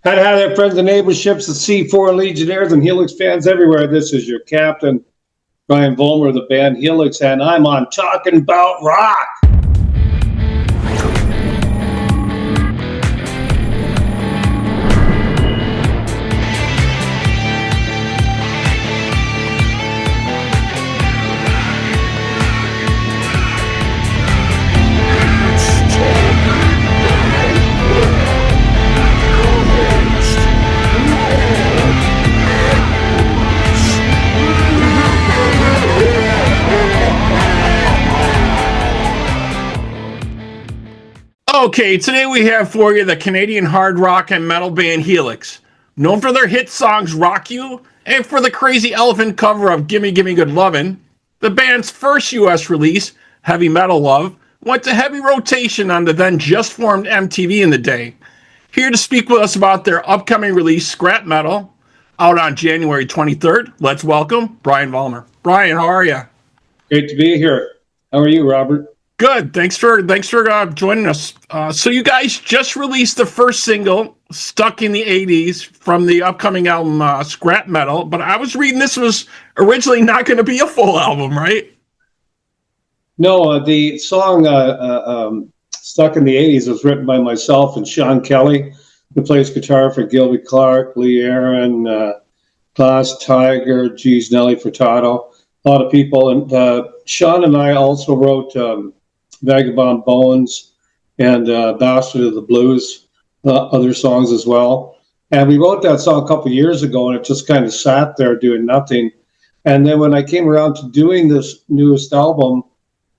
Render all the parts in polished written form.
Hi there, friends and neighbors, ships at sea, foreign legionnaires, and Helix fans everywhere. This is your captain, Brian Vollmer of the band Helix, and I'm on Talking About Rock. Okay, today we have for you the Canadian hard rock and metal band Helix. Known for their hit songs Rock You and for the Crazy Elephant cover of Gimme Gimme Good Lovin', the band's first US release, Heavy Metal Love, went to heavy rotation on the then just formed MTV in the day. Here to speak with us about their upcoming release, Scrap Metal, out on January 23rd, let's welcome Brian Vollmer. Brian, how are you? Great to be here. How are you, Robert? Good. Thanks for joining us. So you guys just released the first single, "Stuck in the '80s," from the upcoming album Scrap Metal. But I was reading this was originally not going to be a full album, right? No, the song "Stuck in the '80s" was written by myself and Sean Kelly, who plays guitar for Gilby Clarke, Lee Aaron, Glass Tiger, G's Nelly Furtado, a lot of people. And Sean and I also wrote Vagabond Bones and Bastard of the Blues, other songs as well. And we wrote that song a couple years ago, and it just kind of sat there doing nothing. And then when I came around to doing this newest album,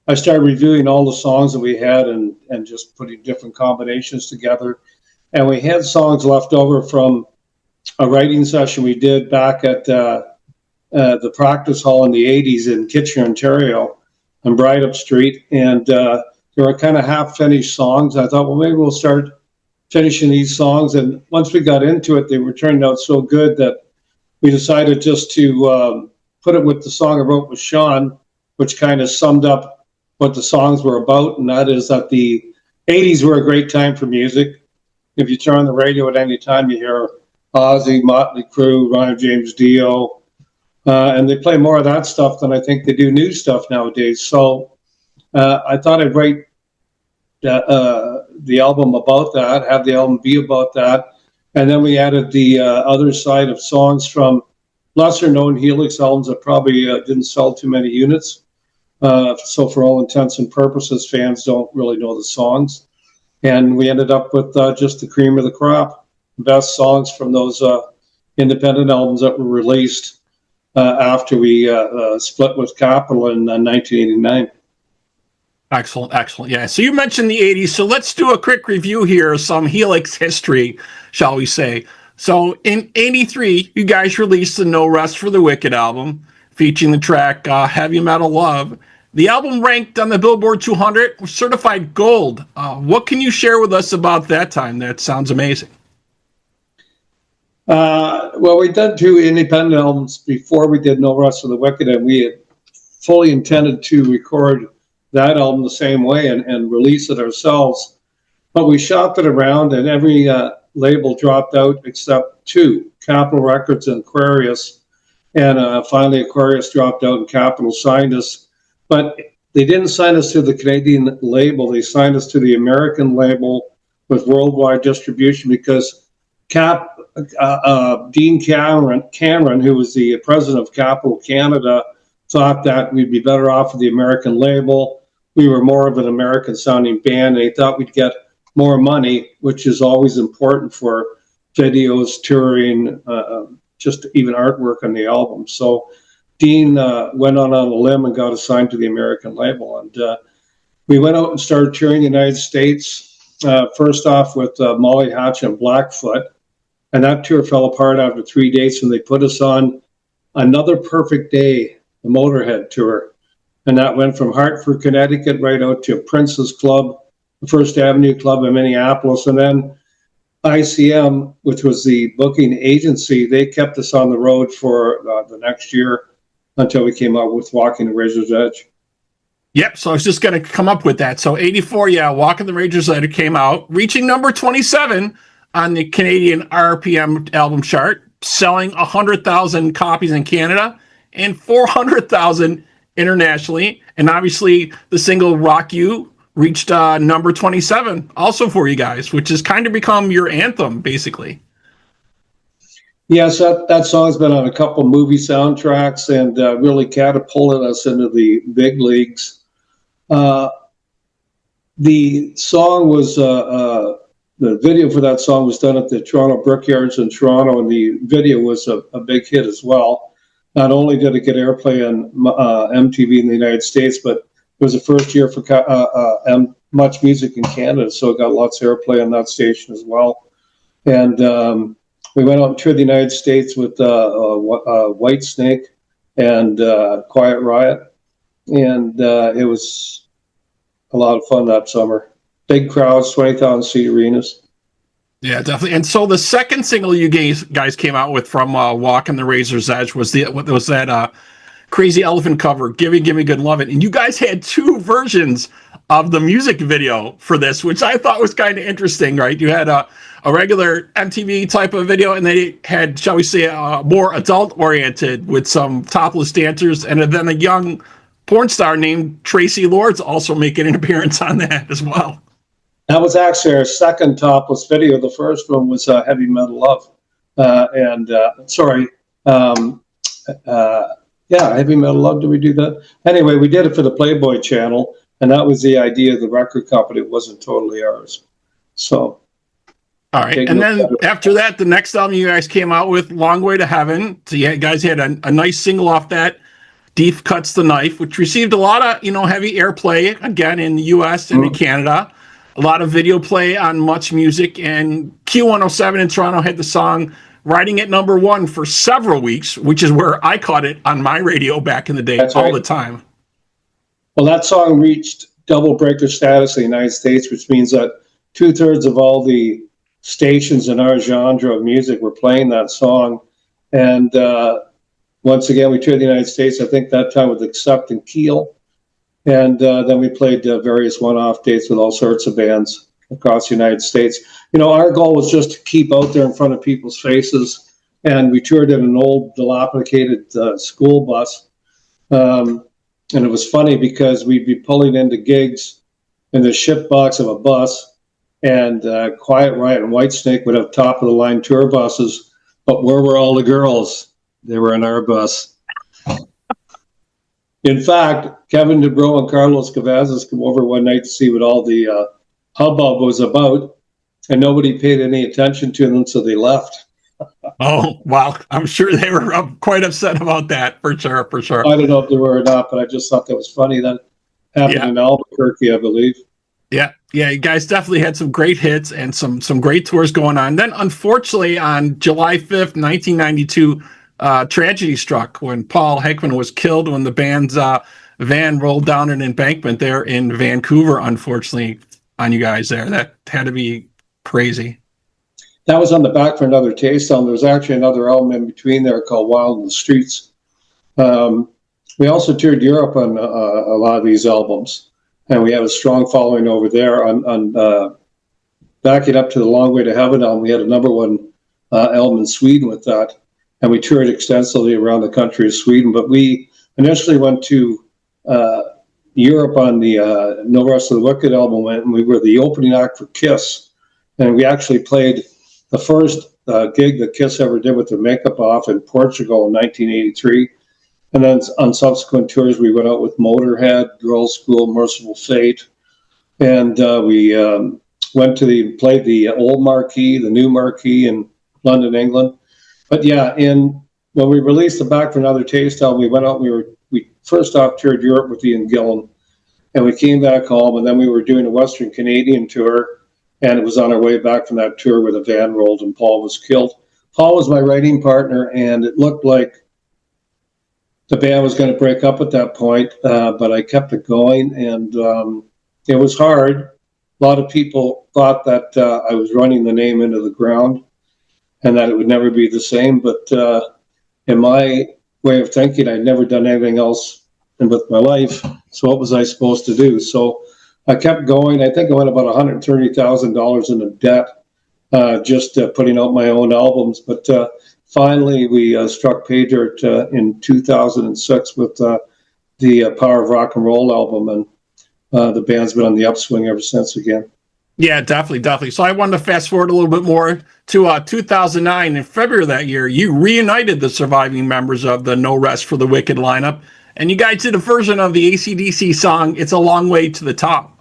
I started reviewing all the songs that we had and just putting different combinations together. And we had songs left over from a writing session we did back at the practice hall in the 80s in Kitchener, Ontario, on Brideup Street. And they were kind of half-finished songs. I thought, well, maybe we'll start finishing these songs. And once we got into it, they were turning out so good that we decided just to put it with the song I wrote with Sean, which kind of summed up what the songs were about. And that is that the 80s were a great time for music. If you turn on the radio at any time, you hear Ozzy, Motley Crue, Ronnie James Dio, and they play more of that stuff than I think they do new stuff nowadays. So I thought I'd write the album about that, have the album be about that. And then we added the other side of songs from lesser-known Helix albums that probably didn't sell too many units. So for all intents and purposes, fans don't really know the songs. And we ended up with just the cream of the crop, best songs from those independent albums that were released after we split with Capitol in 1989. Excellent. Yeah. So you mentioned the 80s. So let's do a quick review here of some Helix history, shall we say. So in 83, you guys released the No Rest for the Wicked album, featuring the track Heavy Metal Love. The album ranked on the Billboard 200, certified gold. What can you share with us about that time? That sounds amazing. Well, we did two independent albums before we did No Rest for the Wicked, and we had fully intended to record that album the same way and release it ourselves. But we shopped it around, and every label dropped out except two, Capitol Records and Aquarius. And finally, Aquarius dropped out and Capitol signed us. But they didn't sign us to the Canadian label. They signed us to the American label with worldwide distribution because Dean Cameron, who was the president of Capitol Canada, thought that we'd be better off with the American label. We were more of an American-sounding band, and he thought we'd get more money, which is always important for videos, touring, just even artwork on the album. So Dean went on a limb and got assigned to the American label. And we went out and started touring the United States, first off with Molly Hatch and Blackfoot. And that tour fell apart after 3 days when they put us on Another Perfect Day, the Motorhead tour. And that went from Hartford, Connecticut, right out to Prince's Club, the First Avenue Club in Minneapolis. And then ICM, which was the booking agency, they kept us on the road for the next year until we came out with Walking the Razor's Edge. Yep, so I was just going to come up with that. So 84, yeah, Walking the Razor's Edge came out, reaching number 27 on the Canadian RPM album chart, selling 100,000 copies in Canada and 400,000 internationally. And obviously, the single Rock You reached number 27 also for you guys, which has kind of become your anthem, basically. Yes, that song's been on a couple movie soundtracks and really catapulted us into the big leagues. The song was the video for that song was done at the Toronto Brickyards in Toronto, and the video was a big hit as well. Not only did it get airplay on MTV in the United States, but it was the first year for Much Music in Canada, so it got lots of airplay on that station as well. And we went out and toured the United States with White Snake and Quiet Riot, and it was a lot of fun that summer. Big crowds, 20,000 seat arenas. Yeah, definitely. And so the second single you guys came out with from Walking the Razor's Edge was that Crazy Elephant cover, Gimme Gimme Good Lovin'. And you guys had two versions of the music video for this, which I thought was kind of interesting, right? You had a regular MTV type of video, and they had, shall we say, more adult-oriented with some topless dancers, and then a young porn star named Tracy Lords also making an appearance on that as well. That was actually our second topless video. The first one was Heavy Metal Love. Heavy Metal Love, did we do that? Anyway, we did it for the Playboy Channel, and that was the idea of the record company. It wasn't totally ours. So, all right. And then after that, the next album you guys came out with, Long Way to Heaven. So you guys had a nice single off that, Deep Cuts the Knife, which received a lot of, heavy airplay, again, in the U.S. and in Canada. A lot of video play on Much Music, and Q107 in Toronto had the song riding at number one for several weeks, which is where I caught it on my radio back in the day. That's all right. The time. Well, that song reached double breaker status in the United States, which means that 2/3 of all the stations in our genre of music were playing that song. And once again, we toured the United States, I think that time with Accept and Keel. And then we played various one-off dates with all sorts of bands across the United States. Our goal was just to keep out there in front of people's faces. And we toured in an old, dilapidated school bus. And it was funny because we'd be pulling into gigs in the ship box of a bus, and Quiet Riot and Whitesnake would have top-of-the-line tour buses. But where were all the girls? They were in our bus. In fact, Kevin DeBro and Carlos Cavazos come over one night to see what all the hubbub was about, and nobody paid any attention to them, so they left. Oh, wow. I'm sure they were quite upset about that, for sure. I don't know if they were or not, but I just thought that was funny. That happened in Albuquerque, I believe. Yeah, you guys definitely had some great hits and some great tours going on. Then, unfortunately, on July 5th, 1992, tragedy struck when Paul Heckman was killed when the band's van rolled down an embankment there in Vancouver, unfortunately, on you guys there. That had to be crazy. That was on the Back for Another Taste album. There was actually another album in between there called Wild in the Streets. We also toured Europe on a lot of these albums, and we had a strong following over there. On backing up to the Long Way to Heaven album, we had a number one album in Sweden with that. And we toured extensively around the country of Sweden. But we initially went to Europe on the No Rest of the Wicked album, and we were the opening act for Kiss. And we actually played the first gig that Kiss ever did with their makeup off in Portugal in 1983. And then on subsequent tours, we went out with Motorhead, Girls' School, Merciful Fate. And we played the old marquee, the new marquee in London, England. But yeah, when we released the Back for Another Taste album, we went out. We first off toured Europe with Ian Gillan, and we came back home, and then we were doing a Western Canadian tour, and it was on our way back from that tour where the van rolled and Paul was killed. Paul was my writing partner, and it looked like the band was going to break up at that point, but I kept it going, and it was hard. A lot of people thought that I was running the name into the ground, and that it would never be the same. But in my way of thinking, I'd never done anything else with my life. So what was I supposed to do? So I kept going. I think I went about $130,000 into debt. just putting out my own albums. But finally, we struck pay dirt in 2006 with the Power of Rock and Roll album, and the band's been on the upswing ever since again. Yeah, definitely, definitely. So I wanted to fast forward a little bit more to 2009. In February of that year, you reunited the surviving members of the No Rest for the Wicked lineup, and you guys did a version of the AC/DC song, It's a Long Way to the Top.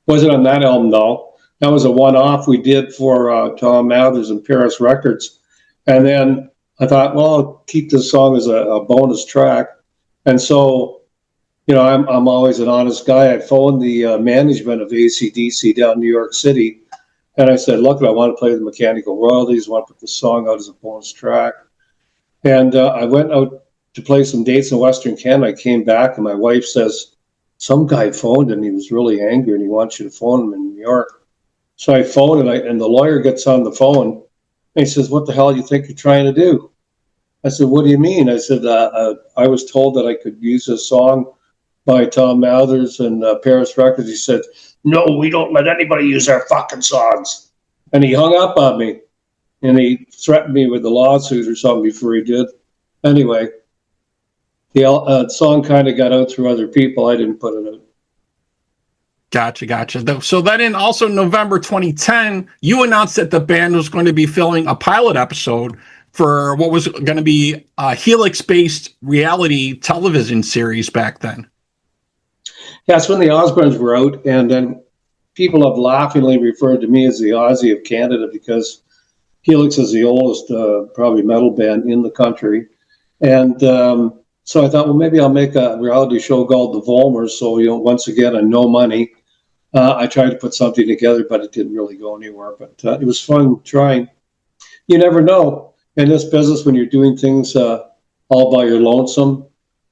Wasn't on that album, though. That was a one-off we did for Tom Mathers and Paris Records. And then I thought, well, I'll keep this song as a bonus track. And so, you know, I'm always an honest guy. I phoned the management of AC/DC down in New York City, and I said, look, I want to play the Mechanical Royalties. I want to put the song out as a bonus track. And I went out to play some dates in Western Canada. I came back, and my wife says, some guy phoned, and he was really angry, and he wants you to phone him in New York. So I phoned, and the lawyer gets on the phone, and he says, what the hell do you think you're trying to do? I said, what do you mean? I said, I was told that I could use this song by Tom Mathers and Paris Records. He said, no, we don't let anybody use our fucking songs. And he hung up on me, and he threatened me with the lawsuit or something before he did. Anyway, the song kind of got out through other people. I didn't put it out. Gotcha. So then in also November 2010, you announced that the band was going to be filming a pilot episode for what was going to be a Helix-based reality television series back then. Yeah, it's when the Osbournes were out, and then people have laughingly referred to me as the Aussie of Canada because Helix is the oldest, probably metal band in the country. And so I thought, well, maybe I'll make a reality show called The Vollmer. So, you know, once again, on no money, I tried to put something together, but it didn't really go anywhere. But it was fun trying. You never know. In this business, when you're doing things all by your lonesome,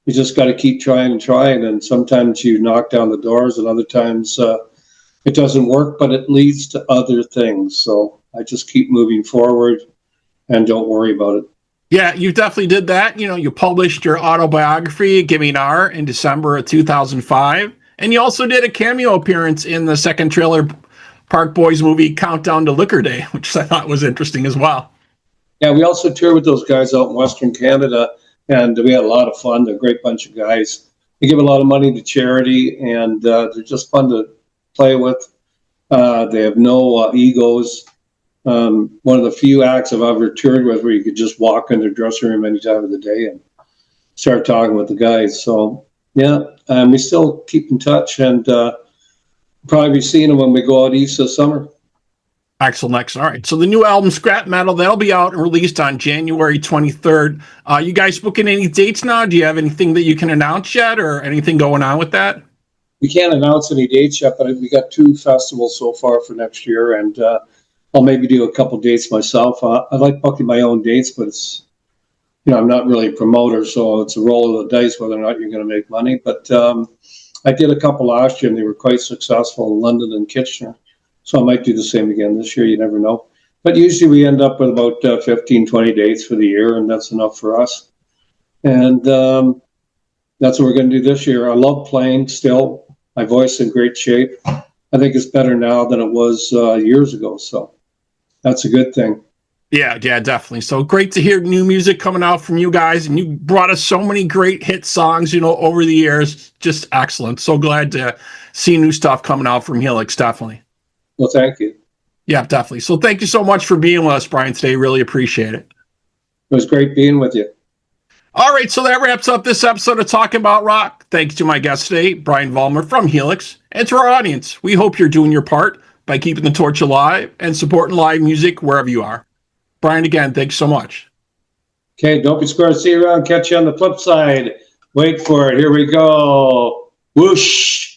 you just got to keep trying and trying. And sometimes you knock down the doors, and other times it doesn't work, but it leads to other things. So I just keep moving forward and don't worry about it. Yeah, you definitely did that. You know, you published your autobiography, Giving R, in December of 2005. And you also did a cameo appearance in the second Trailer Park Boys movie, Countdown to Liquor Day, which I thought was interesting as well. Yeah, we also toured with those guys out in Western Canada, and we had a lot of fun. They're a great bunch of guys. They give a lot of money to charity, and they're just fun to play with. They have no egos. One of the few acts I've ever toured with where you could just walk in their dressing room any time of the day and start talking with the guys. So, yeah, we still keep in touch, and probably be seeing them when we go out east this summer. Excellent. All right. So the new album, Scrap Metal, that'll be out and released on January 23rd. You guys booking any dates now? Do you have anything that you can announce yet or anything going on with that? We can't announce any dates yet, but we got 2 festivals so far for next year, and I'll maybe do a couple dates myself. I like booking my own dates, but it's, you know, I'm not really a promoter, so it's a roll of the dice whether or not you're going to make money. But I did a couple last year, and they were quite successful in London and Kitchener. So I might do the same again this year. You never know. But usually we end up with about 15, 20 dates for the year, and that's enough for us. And that's what we're going to do this year. I love playing still. My voice is in great shape. I think it's better now than it was years ago. So that's a good thing. Yeah, definitely. So great to hear new music coming out from you guys. And you brought us so many great hit songs, you know, over the years. Just excellent. So glad to see new stuff coming out from Helix, definitely. Well, thank you. Yeah, definitely. So thank you so much for being with us, Brian, today. Really appreciate it. It was great being with you. All right, so that wraps up this episode of Talking About Rock. Thanks to my guest today, Brian Vollmer from Helix, and to our audience. We hope you're doing your part by keeping the torch alive and supporting live music wherever you are. Brian, again, thanks so much. Okay, don't be scared. See you around. Catch you on the flip side. Wait for it. Here we go. Whoosh.